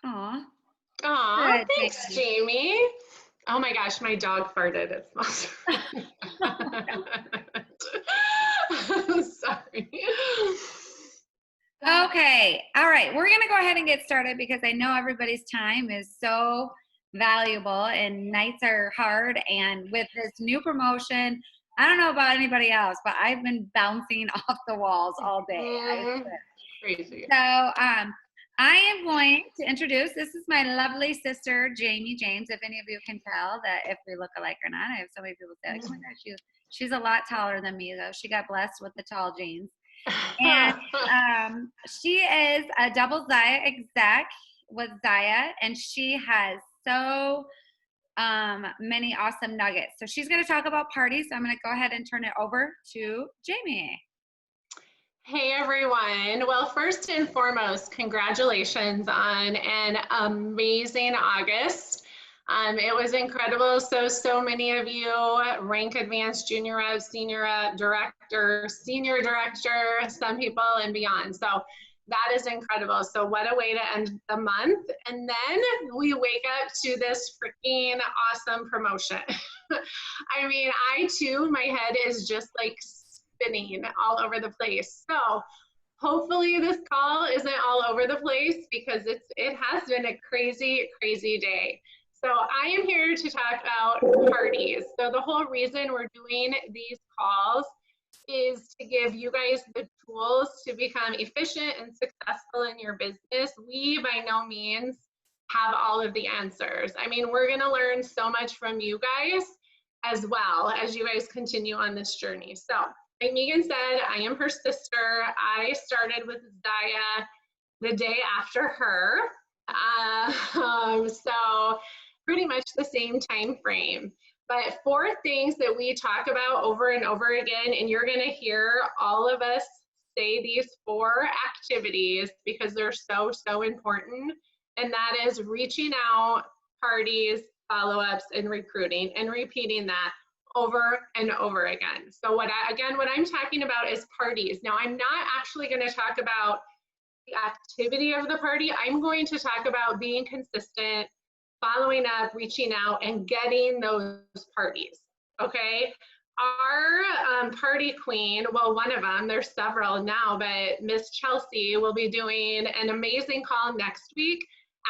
Aw. Aw, Good, thanks, Jamie. Jamie. Oh my gosh, my dog farted. It smells. Sorry. Okay. All right. We're going to go ahead and get started because I know everybody's time is so valuable and nights are hard. And with this new promotion, I don't know about anybody else, but I've been bouncing off the walls all day. Mm, crazy. I am going to introduce, this is my lovely sister, Jamie James. If any of you can tell that if we look alike or not, I have so many people say, like, oh my gosh, she's a lot taller than me, though. She got blessed with the tall genes. And she is a double Zaya exec with Zaya, and she has so many awesome nuggets. So she's going to talk about parties. So I'm going to go ahead and turn it over to Jamie. Hey everyone. Well, first and foremost, congratulations on an amazing August. It was incredible. So many of you, rank advanced, junior rep, senior rep, director, senior director, some people and beyond. So that is incredible. So what a way to end the month. And then we wake up to this freaking awesome promotion. I mean, I too, my head is just like spinning all over the place. So hopefully this call isn't all over the place because it has been a crazy day. So I am here to talk about parties. So the whole reason we're doing these calls is to give you guys the tools to become efficient and successful in your business. We by no means have all of the answers. I mean, we're going to learn so much from you guys as well as you guys continue on this journey. So like Megan said, I am her sister. I started with Zaya the day after her. So pretty much the same time frame. But 4 things that we talk about over and over again, and you're going to hear all of us say these 4 activities because they're so important. And that is reaching out, parties, follow-ups, and recruiting, and repeating that over and over again. So what I'm talking about is parties. Now I'm not actually going to talk about the activity of the party. I'm going to talk about being consistent, following up, reaching out, and getting those parties. Okay. Our party queen, well, one of them, there's several now, but Miss Chelsea will be doing an amazing call next week,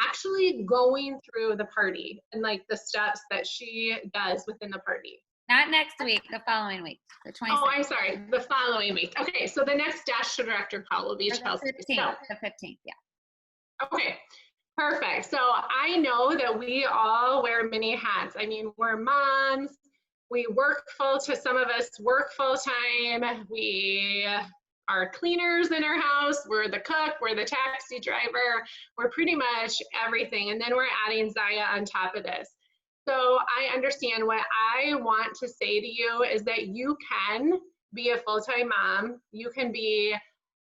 actually going through the party and like the steps that she does within the party. Not next week, the following week, the 26th. Oh, I'm sorry, the following week. Okay, so the next Dash to Director call will be Chelsea. The 15th, yeah. Okay, perfect. So I know that we all wear many hats. I mean, we're moms, we work some of us work full time, we are cleaners in our house, we're the cook, we're the taxi driver, we're pretty much everything. And then we're adding Zaya on top of this. So I understand. What I want to say to you is that you can be a full-time mom, you can be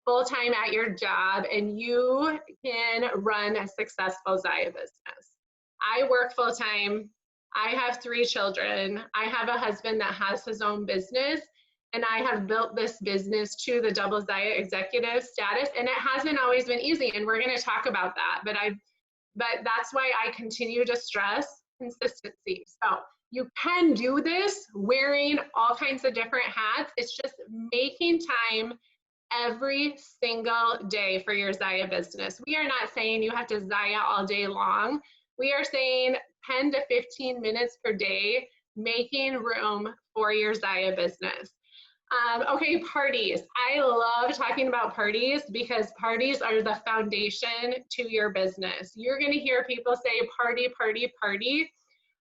full-time at your job, and you can run a successful Zaya business. I work full-time. I have 3 children. I have a husband that has his own business, and I have built this business to the double Zaya executive status, and it hasn't always been easy, and we're going to talk about that. But that's why I continue to stress consistency. So you can do this wearing all kinds of different hats. It's just making time every single day for your Zaya business. We are not saying you have to Zaya all day long. We are saying 10 to 15 minutes per day, making room for your Zaya business. Okay, parties. I love talking about parties because parties are the foundation to your business. You're going to hear people say party, party, party.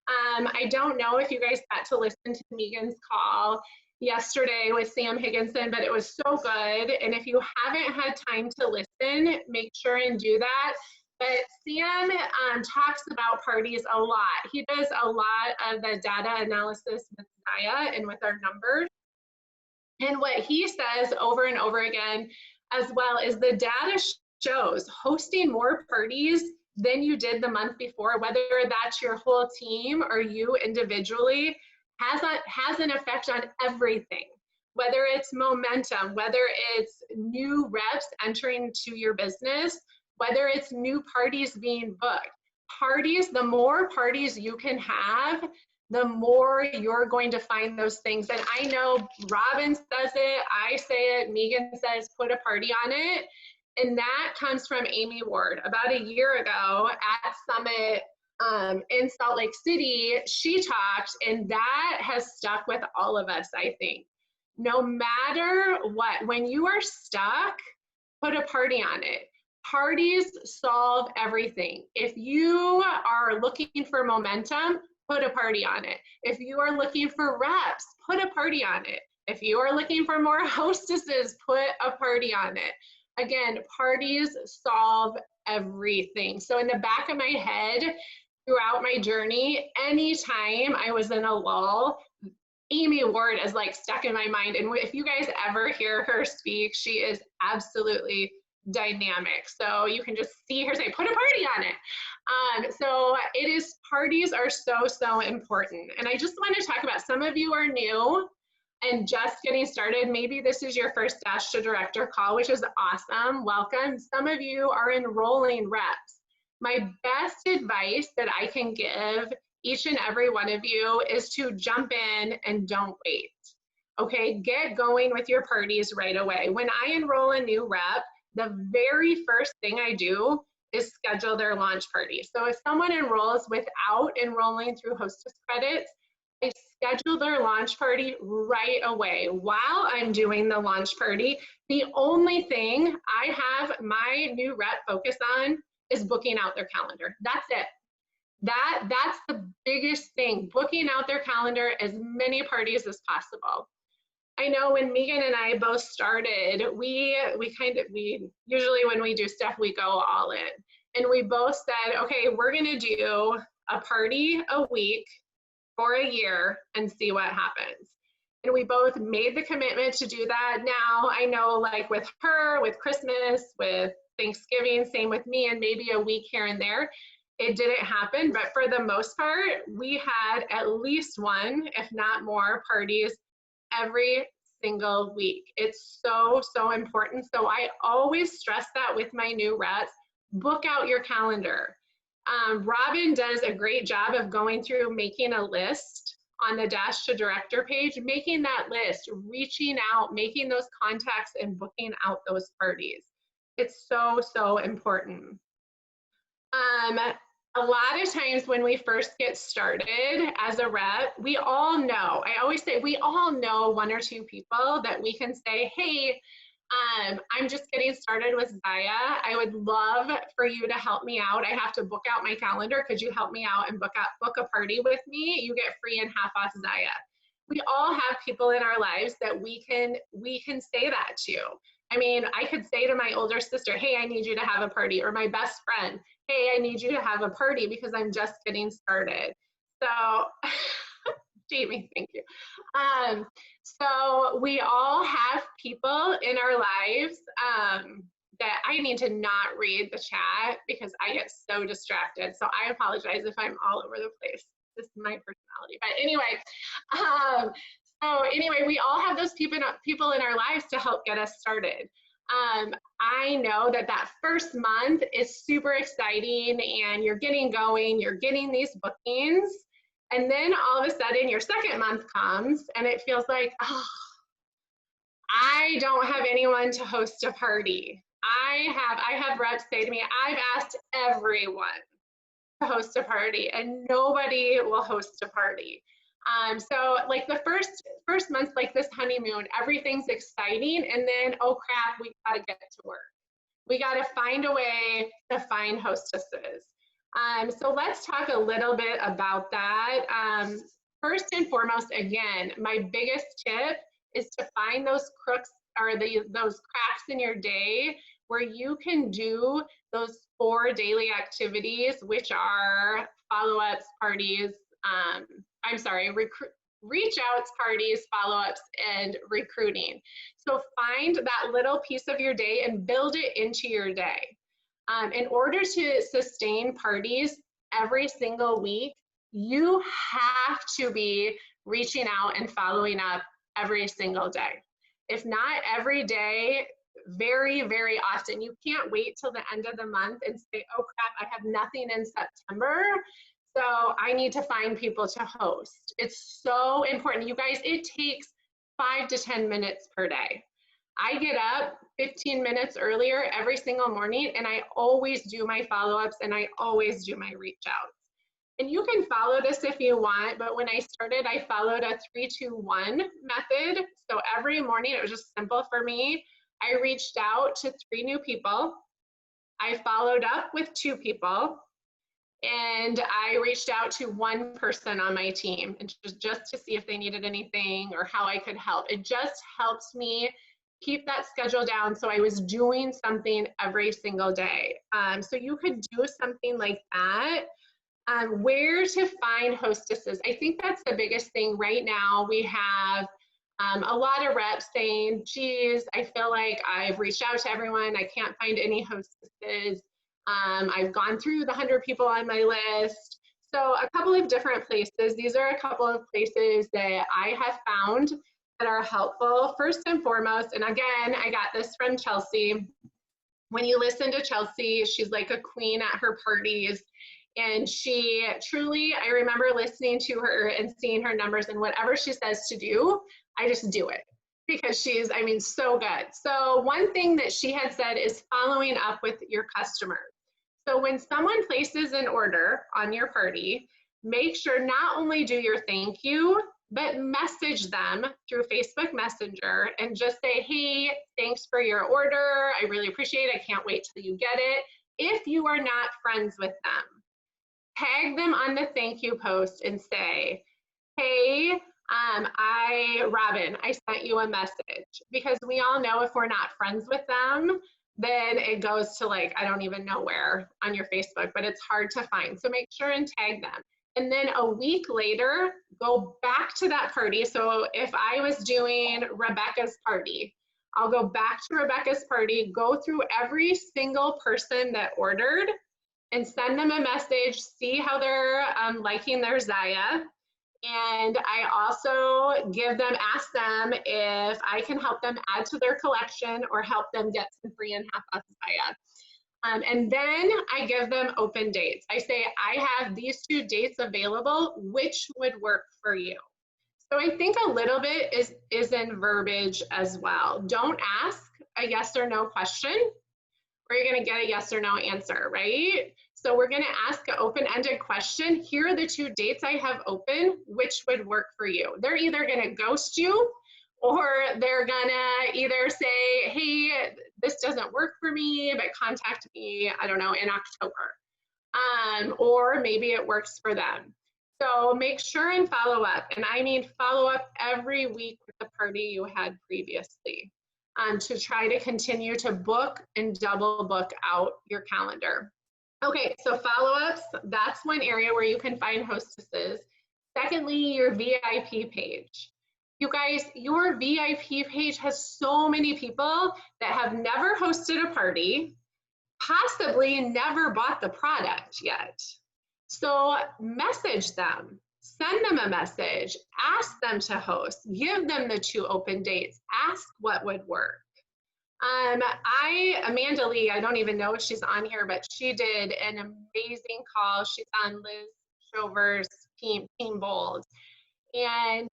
I don't know if you guys got to listen to Megan's call yesterday with Sam Higginson, but it was so good. And if you haven't had time to listen, make sure and do that. But Sam talks about parties a lot. He does a lot of the data analysis with Zaya and with our numbers. And what he says over and over again as well is the data shows hosting more parties than you did the month before, whether that's your whole team or you individually, has an effect on everything, whether it's momentum, whether it's new reps entering to your business, whether it's new parties being booked. Parties, the more parties you can have, the more you're going to find those things. And I know Robin says it, I say it, Megan says, put a party on it. And that comes from Amy Ward. About a year ago at Summit in Salt Lake City, she talked, and that has stuck with all of us, I think. No matter what, when you are stuck, put a party on it. Parties solve everything. If you are looking for momentum, put a party on it. If you are looking for reps, put a party on it. If you are looking for more hostesses, put a party on it. Again, parties solve everything. So in the back of my head, throughout my journey, anytime I was in a lull, Amy Ward is like stuck in my mind. And if you guys ever hear her speak, she is absolutely dynamic. So you can just see her say, put a party on it. So it is, parties are so, so important. And I just want to talk about, some of you are new and just getting started. Maybe this is your first Dash to Director call, which is awesome. Welcome. Some of you are enrolling reps. My best advice that I can give each and every one of you is to jump in and don't wait. Okay, get going with your parties right away. When I enroll a new rep, the very first thing I do is schedule their launch party. So if someone enrolls without enrolling through hostess credits, I schedule their launch party right away. While I'm doing the launch party, the only thing I have my new rep focus on is booking out their calendar. That's it. That's the biggest thing, booking out their calendar as many parties as possible. I know when Megan and I both started, we usually when we do stuff, we go all in. And we both said, okay, we're gonna do a party a week for a year and see what happens. And we both made the commitment to do that. Now I know, like with her, with Christmas, with Thanksgiving, same with me, and maybe a week here and there, it didn't happen. But for the most part, we had at least one, if not more, parties every single week. It's so, so important. So I always stress that with my new reps, book out your calendar. Robin does a great job of going through, making a list on the Dash to Director page, making that list, reaching out, making those contacts and booking out those parties. It's so, so important. A lot of times when we first get started as a rep, we all know, I always say, we all know one or two people that we can say, hey, I'm just getting started with Zaya. I would love for you to help me out. I have to book out my calendar. Could you help me out and book a party with me? You get free and half off Zaya. We all have people in our lives that we can say that to. I mean, I could say to my older sister, hey, I need you to have a party, or my best friend, hey, I need you to have a party because I'm just getting started. So, Jamie, thank you. So we all have people in our lives that I need to not read the chat because I get so distracted. So I apologize if I'm all over the place. This is my personality. But anyway, we all have those people in our lives to help get us started. I know that first month is super exciting and you're getting going, you're getting these bookings, and then all of a sudden your second month comes and it feels like, oh, I don't have anyone to host a party. I have reps say to me, I've asked everyone to host a party and nobody will host a party. So like the first month, like this honeymoon, everything's exciting, and then, oh crap, we gotta get to work. We gotta find a way to find hostesses. So let's talk a little bit about that. First and foremost, again, my biggest tip is to find those crooks or those cracks in your day where you can do those 4 daily activities, which are follow-ups, parties, reach outs, parties, follow-ups, and recruiting. So find that little piece of your day and build it into your day. In order to sustain parties every single week, you have to be reaching out and following up every single day. If not every day, very, very often. You can't wait till the end of the month and say, oh crap, I have nothing in September, so I need to find people to host. It's so important. You guys, it takes 5 to 10 minutes per day. I get up 15 minutes earlier every single morning, and I always do my follow-ups and I always do my reach outs. And you can follow this if you want, but when I started, I followed a 3-2-1 method. So every morning, it was just simple for me. I reached out to 3 new people. I followed up with 2 people. And I reached out to 1 person on my team, and just to see if they needed anything or how I could help. It just helps me keep that schedule down, so I was doing something every single day. So you could do something like that. Where to find hostesses? I think that's the biggest thing right now. We have a lot of reps saying, geez, I feel like I've reached out to everyone. I can't find any hostesses. I've gone through the 100 people on my list. So a couple of different places. These are a couple of places that I have found that are helpful. First and foremost, and again, I got this from Chelsea. When you listen to Chelsea, she's like a queen at her parties. And she truly, I remember listening to her and seeing her numbers, and whatever she says to do, I just do it because she's, I mean, so good. So one thing that she had said is following up with your customers. So when someone places an order on your party, make sure not only do your thank you, but message them through Facebook Messenger and just say, hey, thanks for your order. I really appreciate it. I can't wait till you get it. If you are not friends with them, tag them on the thank you post and say, hey, Robin, I sent you a message, because we all know if we're not friends with them, then it goes to like, I don't even know where on your Facebook, but it's hard to find. So make sure and tag them. And then a week later, go back to that party. So if I was doing Rebecca's party, I'll go back to Rebecca's party, go through every single person that ordered and send them a message, see how they're liking their Zaya. And I also ask them if I can help them add to their collection or help them get some free and half off Zaya. And then I give them open dates. I say, I have these 2 dates available, which would work for you? So I think a little bit is in verbiage as well. Don't ask a yes or no question, or you're gonna get a yes or no answer, right? So we're gonna ask an open-ended question. Here are the 2 dates I have open, which would work for you? They're either gonna ghost you, or they're gonna either say, hey, this doesn't work for me, but contact me, I don't know, in October. Or maybe it works for them. So make sure and follow up. And I mean follow up every week with the party you had previously, to try to continue to book and double book out your calendar. Okay, so follow-ups, that's one area where you can find hostesses. Secondly, your VIP page. You guys, your VIP page has so many people that have never hosted a party, possibly never bought the product yet. So message them, send them a message, ask them to host, give them the 2 open dates, ask what would work. Amanda Lee, I don't even know if she's on here, but she did an amazing call. She's on Liz Shover's Team Bold. And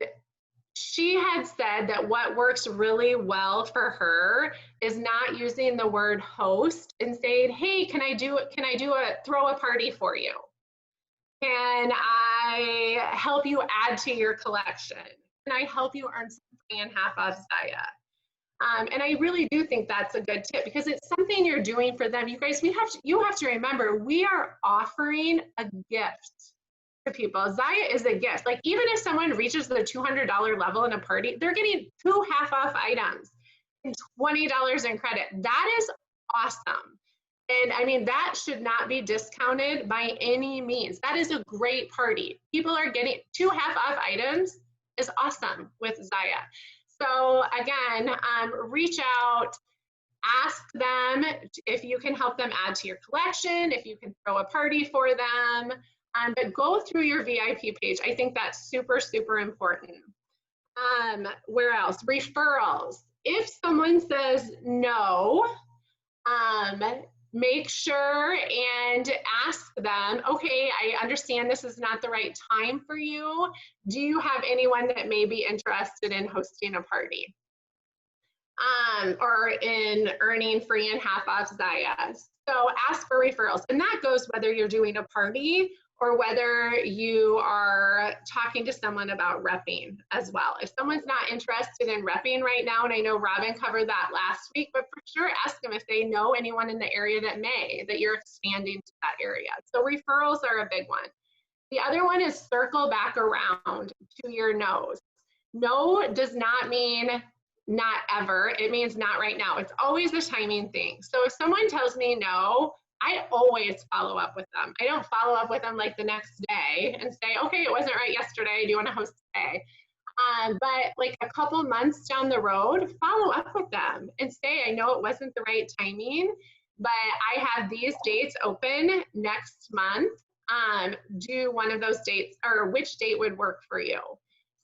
she had said that what works really well for her is not using the word host and saying, hey, can I throw a party for you? Can I help you add to your collection? Can I help you earn some free and half off Zaya? And I really do think that's a good tip, because it's something you're doing for them. You guys, you have to remember, we are offering a gift to people. Zaya is a gift. Like, even if someone reaches the $200 level in a party, they're getting 2 half off items and $20 in credit. That is awesome. And I mean, that should not be discounted by any means. That is a great party. People are getting 2 half off items is awesome with Zaya. So again, reach out, ask them if you can help them add to your collection, if you can throw a party for them, but go through your VIP page. I think that's super, super important. Where else? Referrals. if someone says no, make sure and ask them, okay, I understand this is not the right time for you. Do you have anyone that may be interested in hosting a party? Or in earning free and half off Zaya. So ask for referrals. And that goes whether you're doing a party or whether you are talking to someone about repping as well. If someone's not interested in repping right now, and I know Robin covered that last week, but for sure ask them if they know anyone in the area that you're expanding to that area. So referrals are a big one. The other one is circle back around to your no's. No does not mean not ever. It means not right now. It's always a timing thing. So if someone tells me no, I always follow up with them. I don't follow up with them like the next day and say, okay, it wasn't right yesterday. Do you want to host today? But like a couple months down the road, follow up with them and say, I know it wasn't the right timing, but I have these dates open next month. Do one of those dates, or which date would work for you?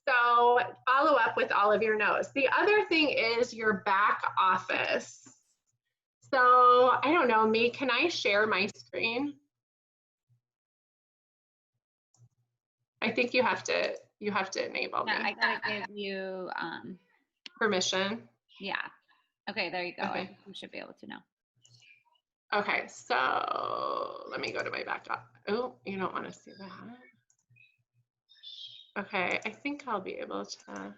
So follow up with all of your no's. The other thing is your back office. So I don't know, me, can I share my screen? I think you have to enable me. I gotta give you Permission. yeah. Okay, there you go. Okay. You should be able to know. Okay, so let me go to my back office. Oh, you don't want to see that. Okay, I think I'll be able to.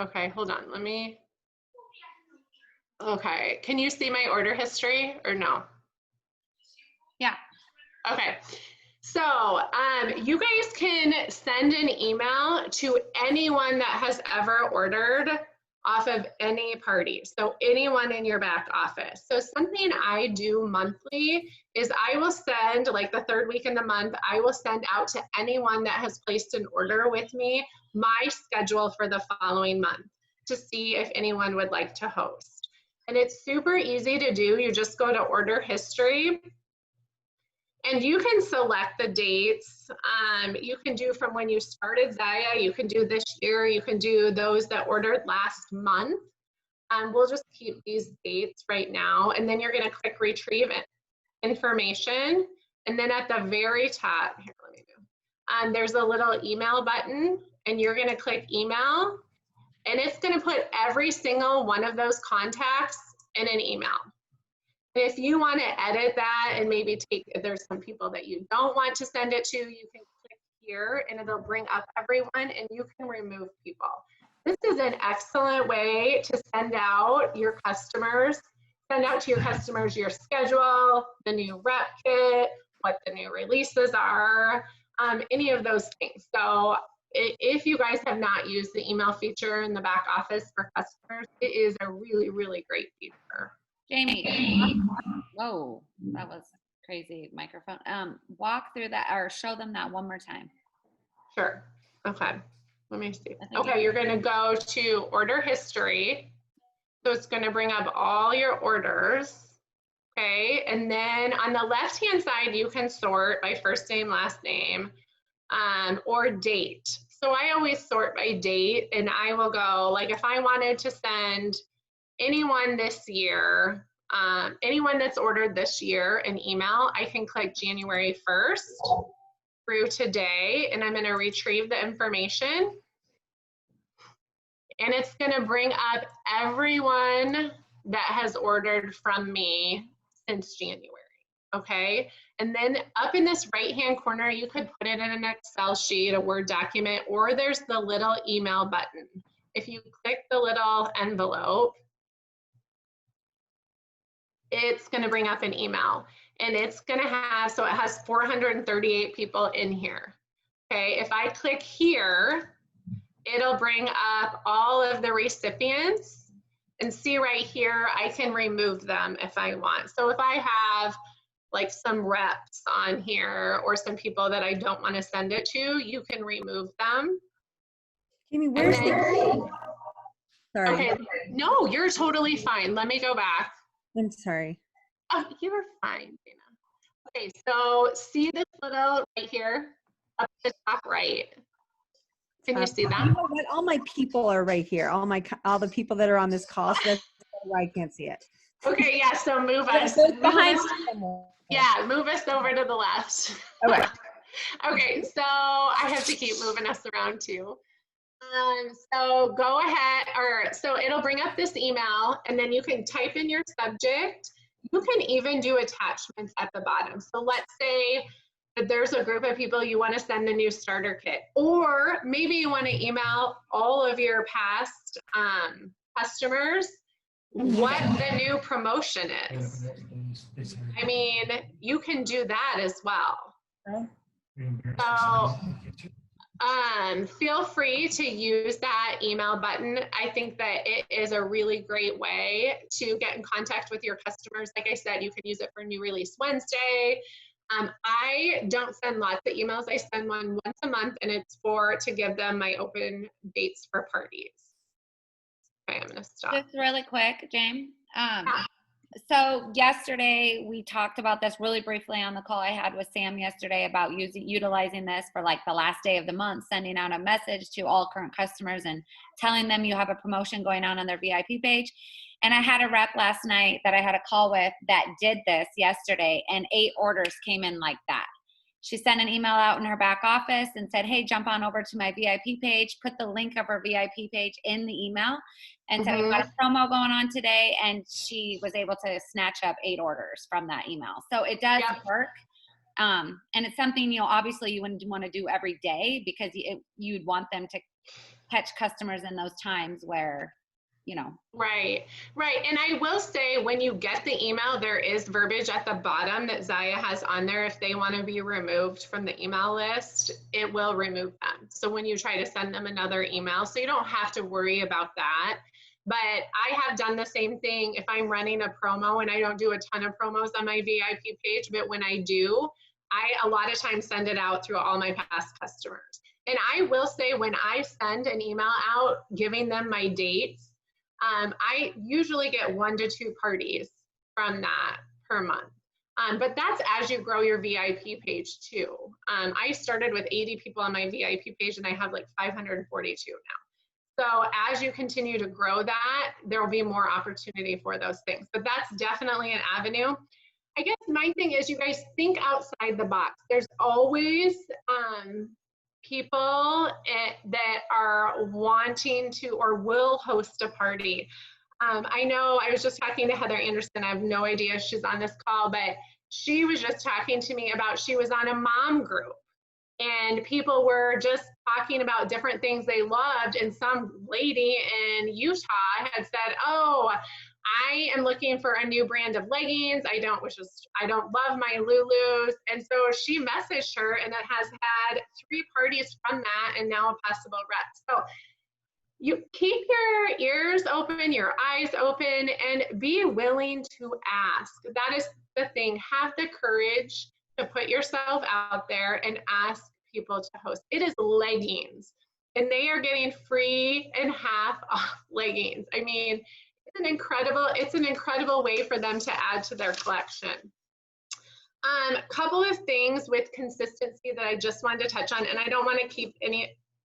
Okay, hold on. Let me. Okay, can you see my order history or no? Yeah. Okay, so you guys can send an email to anyone that has ever ordered off of any party. So anyone in your back office. So something I do monthly is I will send, like the third week in the month, I will send out to anyone that has placed an order with me my schedule for the following month to see if anyone would like to host. And it's super easy to do. You just go to order history and you can select the dates. You can do from when you started Zaya, you can do this year, you can do those that ordered last month. We'll just keep these dates right now. And then you're gonna click retrieve information. And then at the very top, here, let me do. There's a little email button and you're gonna click email. And it's gonna put every single one of those contacts in an email. If you want to edit that and maybe if there's some people that you don't want to send it to, you can click here and it'll bring up everyone and you can remove people. This is an excellent way to send out to your customers your schedule, the new rep kit, what the new releases are, any of those things. So if you guys have not used the email feature in the back office for customers, it is a really, really great feature. Jamie, whoa, that was crazy microphone. Walk through that or show them that one more time. Sure. Okay. Let me see. Okay, you're going to go to order history. So it's going to bring up all your orders. Okay. And then on the left-hand side, you can sort by first name, last name, or date. So I always sort by date and I will go, like if I wanted to send anyone this year, anyone that's ordered this year an email, I can click January 1st through today, and I'm going to retrieve the information. And it's going to bring up everyone that has ordered from me since January. Okay. And then up in this right-hand corner, you could put it in an Excel sheet, a Word document, or there's the little email button. If you click the little envelope, it's going to bring up an email and it's going to have, so it has 438 people in here. Okay, if I click here, it'll bring up all of the recipients and see right here, I can remove them if I want. So if I have like some reps on here or some people that I don't want to send it to, you can remove them. Jamie, where's the, sorry. Okay, no, you're totally fine. Let me go back. I'm sorry. Oh, you're fine, Dana. Okay, so see this little right here up at the top right. Can you see that? You know what? All my people are right here. All the people that are on this call. So that's why I can't see it. Okay, yeah, so move us. So it's Move behind us someone. yeah, move us over to the left. Okay. Okay, so I have to keep moving us around too. So go ahead, so it'll bring up this email and then you can type in your subject. You can even do attachments at the bottom. So let's say that there's a group of people you want to send the new starter kit, or maybe you want to email all of your past customers what the new promotion is. I mean, you can do that as well. So feel free to use that email button. I think that it is a really great way to get in contact with your customers. Like I said, you can use it for New Release Wednesday. I don't send lots of emails. I send one once a month, and it's to give them my open dates for parties. Okay, I'm gonna stop. Just really quick, James. So yesterday we talked about this really briefly on the call I had with Sam yesterday about utilizing this for like the last day of the month, sending out a message to all current customers and telling them you have a promotion going on their VIP page. And I had a rep last night that I had a call with that did this yesterday, and 8 orders came in like that. She sent an email out in her back office and said, hey, jump on over to my VIP page, put the link of her VIP page in the email, and said, we've got a promo going on today. And she was able to snatch up 8 orders from that email. So it does work. And it's something, obviously you wouldn't want to do every day, because you'd want them to catch customers in those times where, Right. And I will say, when you get the email, there is verbiage at the bottom that Zaya has on there. If they want to be removed from the email list, it will remove them. So when you try to send them another email, so you don't have to worry about that. But I have done the same thing if I'm running a promo, and I don't do a ton of promos on my VIP page, but when I do, I a lot of times send it out through all my past customers. And I will say, when I send an email out giving them my dates, I usually get 1 to 2 parties from that per month. But that's as you grow your VIP page too. I started with 80 people on my VIP page, and I have like 542 now. So as you continue to grow that, there will be more opportunity for those things. But that's definitely an avenue. I guess my thing is, you guys think outside the box. There's always people that are wanting to or will host a party. I know I was just talking to Heather Anderson. I have no idea if she's on this call, but she was just talking to me about, she was on a mom group, and people were just talking about different things they loved. And some lady in Utah had said, oh, I am looking for a new brand of leggings. I don't love my Lulus. And so she messaged her, and it has had 3 parties from that, and now a possible rep. So you keep your ears open, your eyes open, and be willing to ask. That is the thing. Have the courage to put yourself out there and ask people to host. It is leggings, and they are getting free and half off leggings. I mean, it's an incredible way for them to add to their collection. Couple of things with consistency that I just wanted to touch on, and I don't want to keep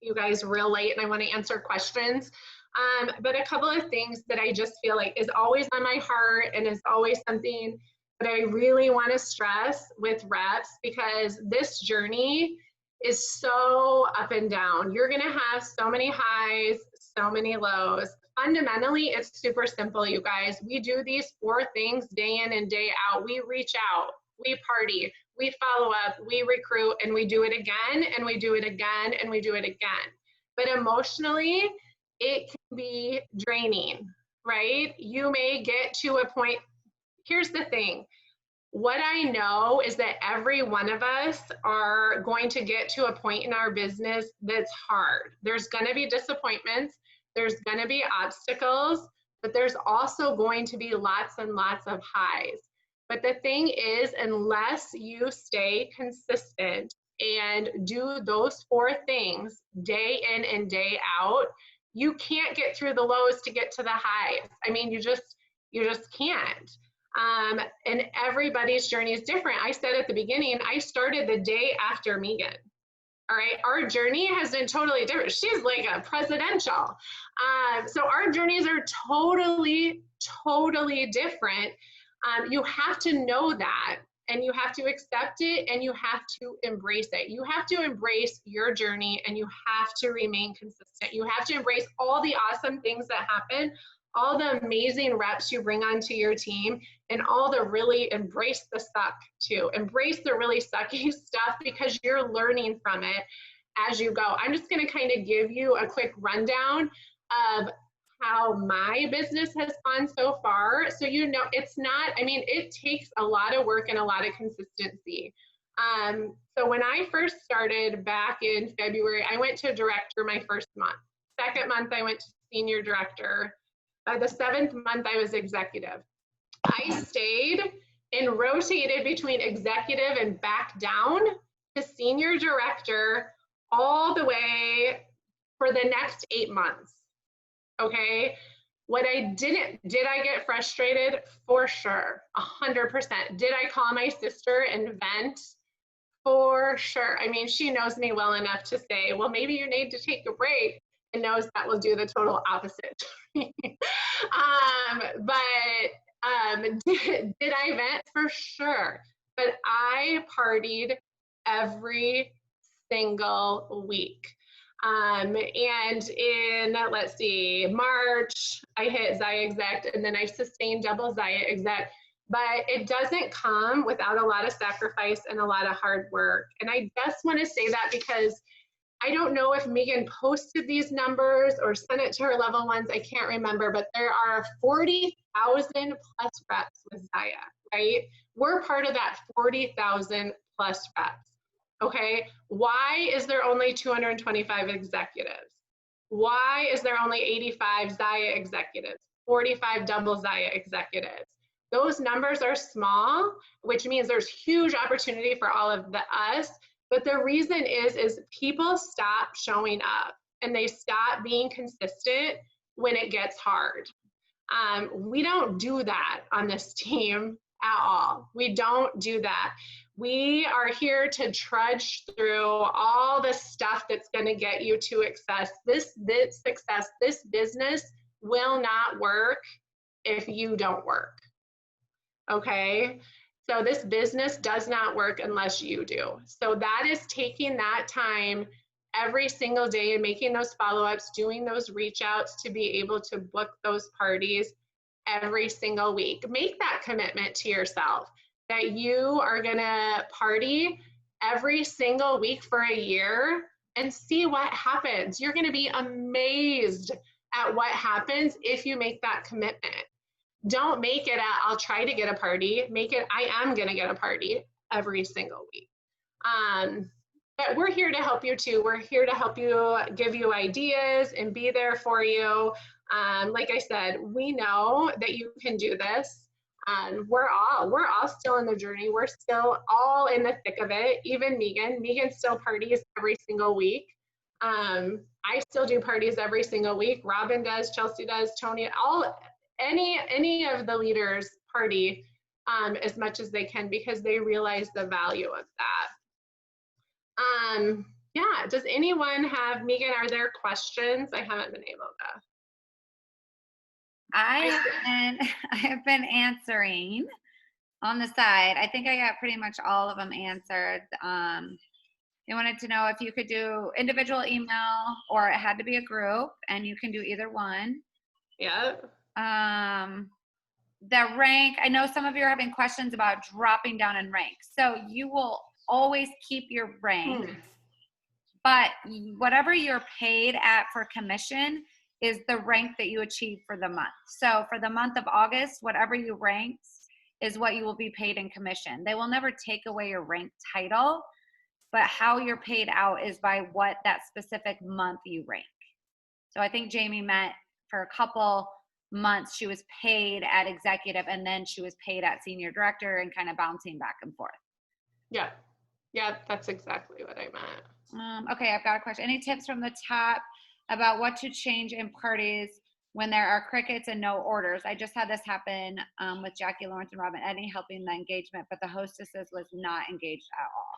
you guys real late, and I want to answer questions. But a couple of things that I just feel like is always on my heart, and is always something that I really want to stress with reps, because this journey is so up and down. You're going to have so many highs, so many lows. Fundamentally, it's super simple, you guys. We do these 4 things day in and day out. We reach out, we party, we follow up, we recruit, and we do it again, and we do it again, and we do it again. But emotionally, it can be draining, right? You may get to a point. Here's the thing. What I know is that every one of us are going to get to a point in our business that's hard. There's going to be disappointments. There's going to be obstacles, but there's also going to be lots and lots of highs. But the thing is, unless you stay consistent and do those 4 things day in and day out, you can't get through the lows to get to the highs. I mean, you just can't. And everybody's journey is different. I said at the beginning, I started the day after Megan. All right, our journey has been totally different. She's like a presidential. So our journeys are totally, totally different. You have to know that, and you have to accept it, and you have to embrace it. You have to embrace your journey, and you have to remain consistent. You have to embrace all the awesome things that happen, all the amazing reps you bring onto your team, and all the really embrace the suck too. Embrace the really sucky stuff because you're learning from it as you go. I'm just going to kind of give you a quick rundown of how my business has gone so far. So, you know, it's not, I mean, it takes a lot of work and a lot of consistency. So when I first started back in February, I went to director my first month. Second month, I went to senior director. The 7th month, I was executive. I stayed and rotated between executive and back down to senior director all the way for the next 8 months. Okay. What I didn't, did I get frustrated? For sure. 100%. Did I call my sister and vent? For sure. I mean, she knows me well enough to say, well, maybe you need to take a break, and knows that will do the total opposite. Did I vent? For sure. But I partied every single week. And in, let's see, March, I hit Zaya Exec, and then I sustained double Zaya Exec. But it doesn't come without a lot of sacrifice and a lot of hard work. And I just want to say that because I don't know if Megan posted these numbers or sent it to her level ones. I can't remember, but there are 40,000 plus reps with Zaya, right? We're part of that 40,000 plus reps. Okay, why is there only 225 executives? Why is there only 85 Zaya executives, 45 double Zaya executives? Those numbers are small, which means there's huge opportunity for all of us. But the reason is people stop showing up and they stop being consistent when it gets hard. We don't do that on this team at all. We don't do that. We are here to trudge through all the stuff that's going to get you to success. This business will not work if you don't work. Okay? So this business does not work unless you do. So that is taking that time every single day and making those follow-ups, doing those reach outs to be able to book those parties every single week. Make that commitment to yourself that you are gonna party every single week for a year and see what happens. You're gonna be amazed at what happens if you make that commitment. Don't make it I'll try to get a party. Make it I am gonna get a party every single week. But we're here to help you too. We're here to help you, give you ideas and be there for you. Like I said, we know that you can do this. We're all still in the journey. We're still all in the thick of it. Even Megan still parties every single week. I still do parties every single week. Robin does, Chelsea does, Tony, any of the leaders party as much as they can because they realize the value of that. Yeah, does anyone have, Megan, are there questions? I haven't been able to. I have been answering on the side. I think I got pretty much all of them answered. They wanted to know if you could do individual email or it had to be a group, and you can do either one. Yeah. The rank, I know some of you are having questions about dropping down in rank. So you will always keep your rank, but whatever you're paid at for commission is the rank that you achieve for the month. So for the month of August, whatever you ranked is what you will be paid in commission. They will never take away your rank title, but how you're paid out is by what that specific month you rank. So I think Jami meant for a couple months she was paid at executive and then she was paid at senior director and kind of bouncing back and forth. Yeah, that's exactly what I meant. Okay, I've got a question. Any tips from the top about what to change in parties when there are crickets and no orders? I just had this happen with Jackie Lawrence and Robin Eddy helping the engagement, but the hostesses was not engaged at all.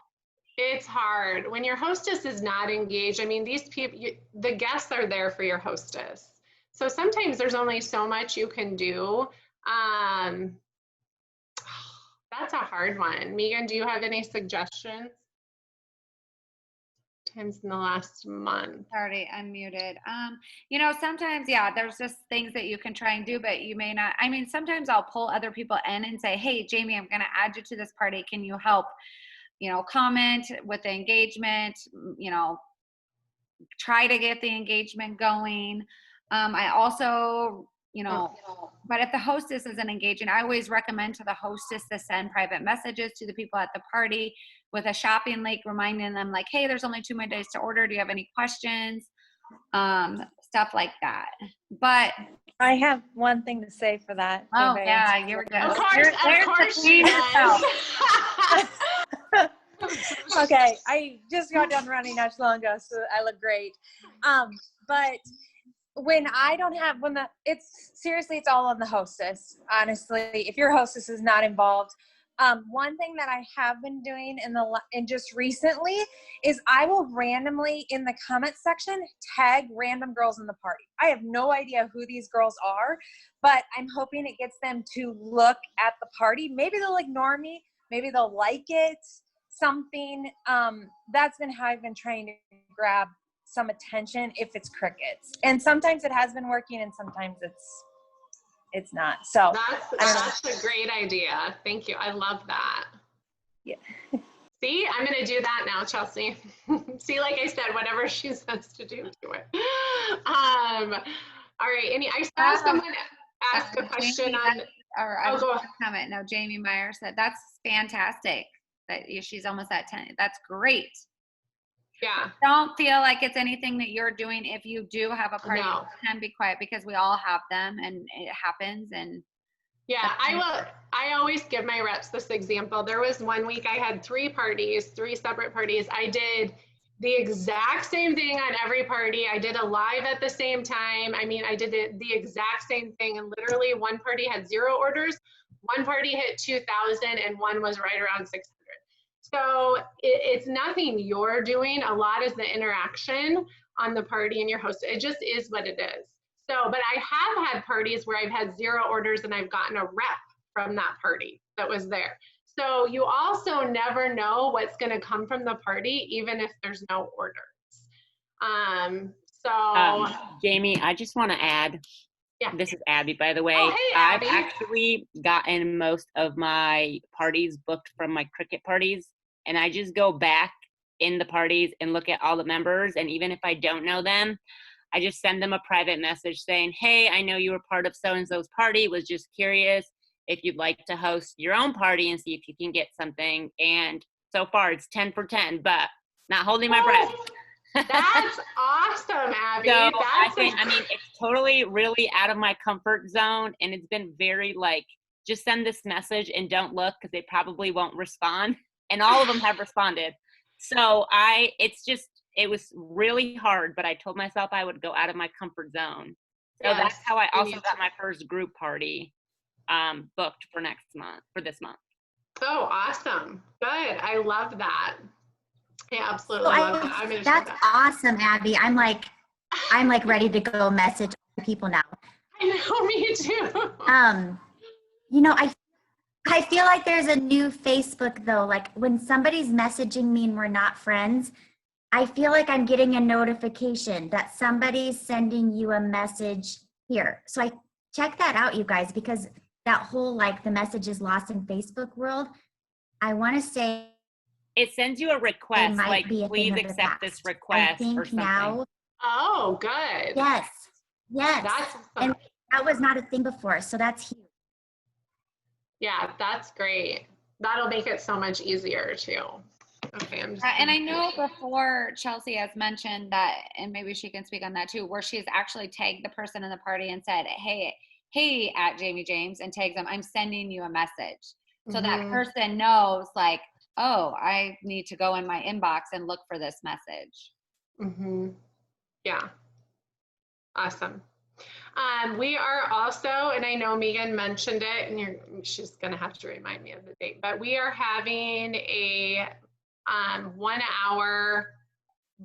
It's hard when your hostess is not engaged. I mean, these people, the guests are there for your hostess. So sometimes there's only so much you can do. Um, that's a hard one. Megan, do you have any suggestions? Times in the last month. Already unmuted. You know, sometimes, yeah, there's just things that you can try and do, but you may not. I mean, sometimes I'll pull other people in and say, hey, Jamie, I'm going to add you to this party. Can you help, you know, comment with the engagement, you know, try to get the engagement going. I also, you know, but if the hostess isn't engaging, I always recommend to the hostess to send private messages to the people at the party with a shopping link, reminding them like, hey, there's only 2 more days to order. Do you have any questions? Stuff like that. But I have one thing to say for that. oh yeah, you're good. Of course, There's of the course she queen herself. does. Okay, I just got done running not too long ago, so I look great. But when I don't have, it's seriously, it's all on the hostess. Honestly, if your hostess is not involved, one thing that I have been doing in just recently is I will randomly in the comment section tag random girls in the party. I have no idea who these girls are, but I'm hoping it gets them to look at the party. Maybe they'll ignore me. Maybe they'll like it. Something. That's been how I've been trying to grab some attention if it's crickets. And sometimes it has been working and sometimes it's not. So that's a great idea. Thank you. I love that. Yeah. See, I'm going to do that now, Chelsea. See, like I said, whatever she says to do it. All right. I saw someone ask a question Jamie, on. or I was go going ahead. to comment. No, Jamie Meyer said that's fantastic. That she's almost at 10. That's great. Yeah. Don't feel like it's anything that you're doing. If you do have a party, No. can be quiet because we all have them and it happens. And yeah, I always give my reps this example. There was one week I had 3 separate parties. I did the exact same thing on every party. I did a live at the same time. I mean, I did the exact same thing. And literally one party had 0 orders, one party hit 2,000, and one was right around 600. So it's nothing you're doing. A lot is the interaction on the party and your host. It just is what it is. So, but I have had parties where I've had 0 orders and I've gotten a rep from that party that was there. So you also never know what's going to come from the party, even if there's no orders. Jamie, I just want to add, yeah. This is Abby, by the way. Oh, hey, Abby. I've actually gotten most of my parties booked from my cricket parties, and I just go back in the parties and look at all the members, and even if I don't know them, I just send them a private message saying, hey, I know you were part of so-and-so's party, was just curious if you'd like to host your own party and see if you can get something. And so far it's 10 for 10, but not holding my breath. That's awesome, Abby. So I mean, it's totally really out of my comfort zone, and it's been very like, just send this message and don't look because they probably won't respond. And all of them have responded. So it was really hard, but I told myself I would go out of my comfort zone. So yes, that's how I also got my first group party booked for this month. Oh, awesome. Good. I love that. Yeah, absolutely. Love that. That's awesome, Abby. I'm like ready to go message people now. I know, me too. You know, I feel like there's a new Facebook though. Like when somebody's messaging me and we're not friends, I feel like I'm getting a notification that somebody's sending you a message here. So I check that out, you guys, because that whole like the message is lost in Facebook world. I want to say it sends you a request, like please accept this request or something. Now, oh, good. Yes. And that was not a thing before, so that's huge. Yeah, that's great. That'll make it so much easier too. Okay, and I know before Chelsea has mentioned that, and maybe she can speak on that too, where she's actually tagged the person in the party and said, hey, at Jamie James, and tags them, I'm sending you a message. So that person knows like, oh, I need to go in my inbox and look for this message. Yeah. Awesome. We are also, and I know Megan mentioned it, and she's going to have to remind me of the date, but we are having a 1 hour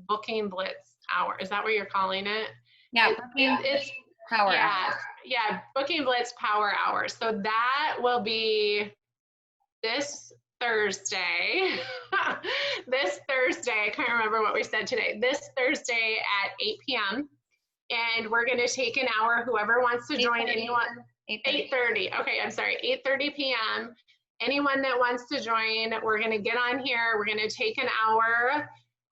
booking blitz hour. Is that what you're calling it? Yeah, It's power yeah, hour. yeah, booking blitz power hour. So that will be this Thursday. This Thursday, I can't remember what we said today. This Thursday at 8 p.m. And we're going to take an hour. Whoever wants to join, 8:30. anyone. 8:30. 8:30. Okay, I'm sorry. 8:30 p.m. Anyone that wants to join, we're going to get on here. We're going to take an hour.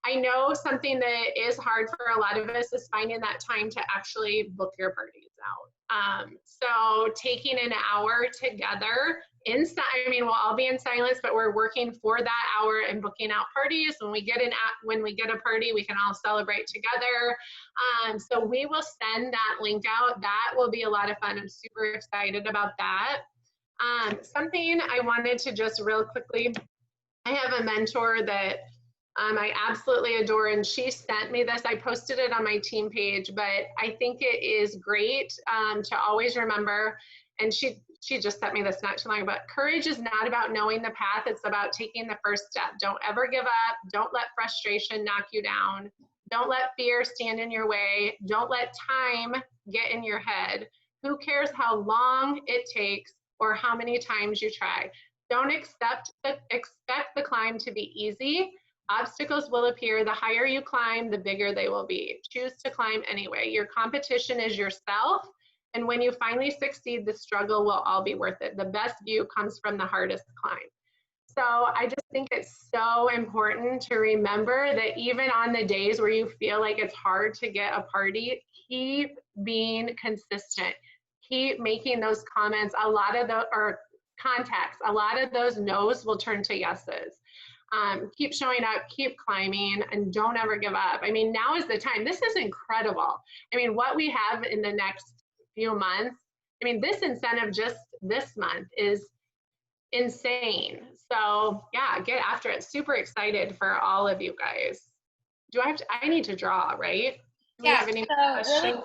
I know something that is hard for a lot of us is finding that time to actually book your parties out. So taking an hour together inside, I mean, we'll all be in silence, but we're working for that hour and booking out parties. When we get a party, we can all celebrate together. So we will send that link out. That will be a lot of fun. I'm super excited about that. Something I wanted to just real quickly, I have a mentor that I absolutely adore, and she sent me this. I posted it on my team page, but I think it is great to always remember, and she just sent me this not too long ago, but courage is not about knowing the path, it's about taking the first step. Don't ever give up. Don't let frustration knock you down. Don't let fear stand in your way. Don't let time get in your head. Who cares how long it takes or how many times you try? Don't expect the climb to be easy. Obstacles will appear. The higher you climb, the bigger they will be. Choose to climb anyway. Your competition is yourself. And when you finally succeed, the struggle will all be worth it. The best view comes from the hardest climb. So I just think it's so important to remember that even on the days where you feel like it's hard to get a party, keep being consistent. Keep making those comments. Or contacts. A lot of those no's will turn to yeses. Keep showing up, keep climbing, and don't ever give up. I mean, now is the time. This is incredible. I mean, what we have in the next few months, I mean, this incentive just this month is insane. So yeah, get after it. Super excited for all of you guys. I need to draw, right? Do we have any questions?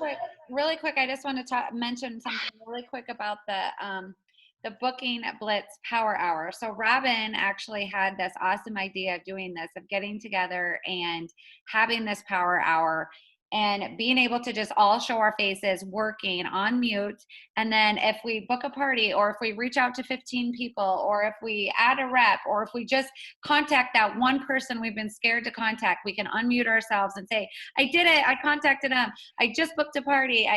really quick, I just want to mention something really quick about the booking blitz power hour. So Robin actually had this awesome idea of doing this, of getting together and having this power hour and being able to just all show our faces working on mute. And then if we book a party, or if we reach out to 15 people, or if we add a rep, or if we just contact that one person we've been scared to contact, we can unmute ourselves and say, I did it, I contacted them, I just booked a party,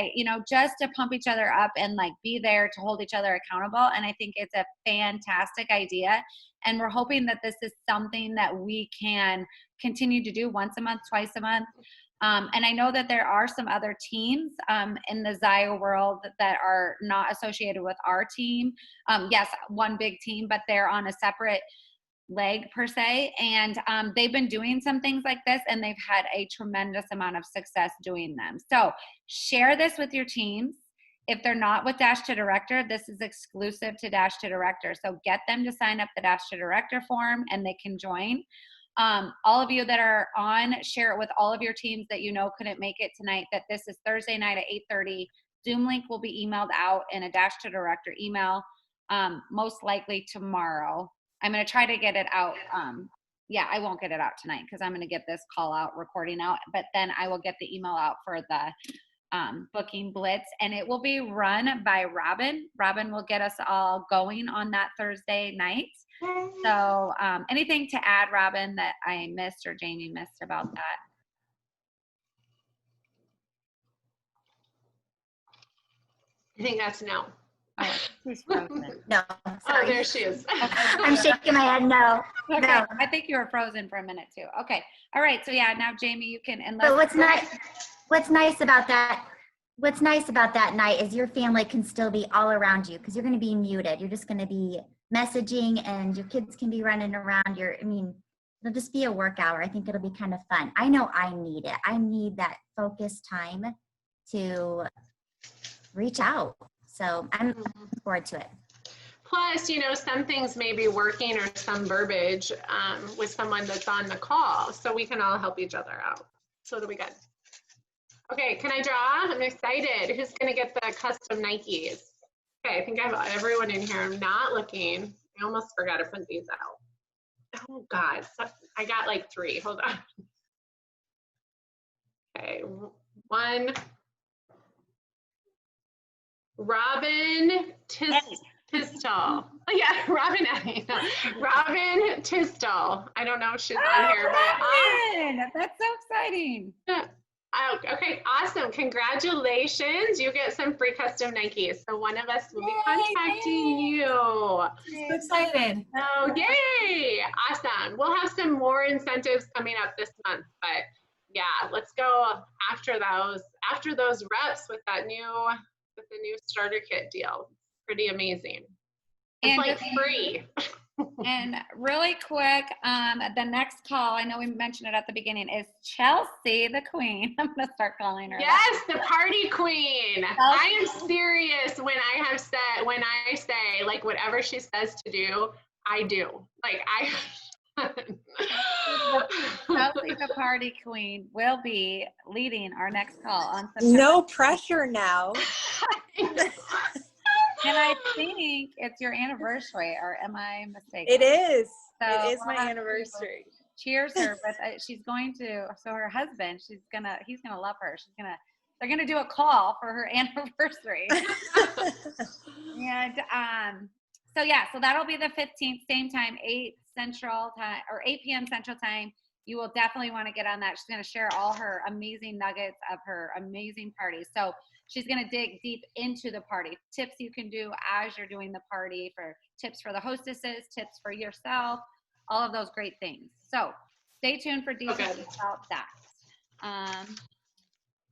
just to pump each other up and like be there to hold each other accountable. And I think it's a fantastic idea. And we're hoping that this is something that we can continue to do once a month, twice a month. And I know that there are some other teams in the Zio world that are not associated with our team. Yes, one big team, but they're on a separate leg per se. And they've been doing some things like this, and they've had a tremendous amount of success doing them. So share this with your teams. If they're not with Dash to Director, this is exclusive to Dash to Director. So get them to sign up the Dash to Director form, and they can join. All of you that are on, share it with all of your teams that couldn't make it tonight, that this is Thursday night at 8:30. Zoom link will be emailed out in a Dash to Director email, most likely tomorrow. I'm going to try to get it out. I won't get it out tonight because I'm going to get this call out recording out, but then I will get the email out for the booking blitz, and it will be run by Robin. Robin will get us all going on that Thursday night. So anything to add, Robin, that I missed or Jamie missed about that? I think that's no. Oh, she's frozen. No, Oh, sorry. there she is. I'm shaking my head no. Okay, No. I think you were frozen for a minute too. Okay, all right. So yeah, now Jamie, you can. But what's nice about that night is your family can still be all around you, because you're going to be muted. You're just going to be messaging, and your kids can be running around. It'll just be a work hour. I think it'll be kind of fun. I know I need it. I need that focused time to reach out. So I'm looking forward to it. Plus, some things may be working, or some verbiage with someone that's on the call, so we can all help each other out. So it'll be good. Okay, can I draw? I'm excited. Who's going to get the custom Nikes? Okay, I think I have everyone in here. I'm not looking. I almost forgot to print these out. oh God, I got like 3. Hold on. Okay, 1. Robin Tistel. Oh yeah, Robin Eddie. Robin Tistel. I don't know if she's on here, but Robin! That's so exciting. oh, okay, awesome. Congratulations. You get some free custom Nikes. So one of us will be contacting you. So excited. Oh, yay. Awesome. We'll have some more incentives coming up this month, but yeah, let's go after those reps with the new starter kit deal. Pretty amazing. It's And like free. And really quick, the next call, I know we mentioned it at the beginning, is Chelsea the Queen. I'm going to start calling her. Yes, the party queen. I am serious when I say, like, whatever she says to do, I do. Like, Chelsea the Party Queen will be leading our next call on September. No pressure now. And I think it's your anniversary, or am I mistaken? It is. So It is we'll my have to anniversary. cheers her, but she's going to. So her husband, he's gonna love her. They're gonna do a call for her anniversary. And so that'll be the 15th, same time, 8 Central time or 8 p.m. Central time. You will definitely want to get on that. She's going to share all her amazing nuggets of her amazing party. So she's going to dig deep into the party. Tips you can do as you're doing the party, for tips for the hostesses, tips for yourself, all of those great things. So stay tuned for details about that.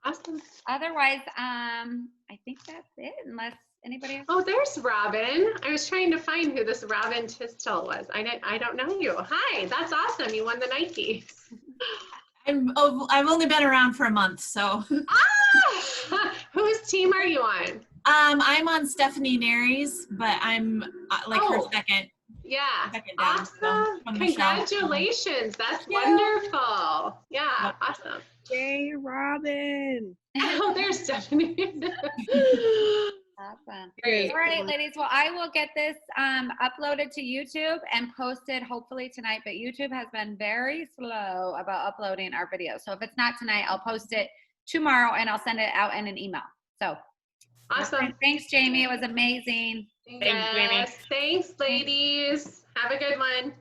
Awesome. Otherwise, I think that's it, unless anybody else. Oh, there's Robin. I was trying to find who this Robin Tistel was. I don't know you. Hi, that's awesome. You won the Nikes. I've only been around for a month, so. Whose team are you on? I'm on Stephanie Nary's, but I'm her second. Yeah. Second down. Awesome. So, Congratulations. That's wonderful. Yeah. Yep. Awesome. Yay, Robin. Oh, there's Stephanie. Awesome. Great. All right, ladies. Well, I will get this uploaded to YouTube and posted hopefully tonight, but YouTube has been very slow about uploading our videos. So if it's not tonight, I'll post it tomorrow and I'll send it out in an email. So Awesome. Thanks, Jamie. It was amazing. Yes. Thanks, ladies. Have a good one.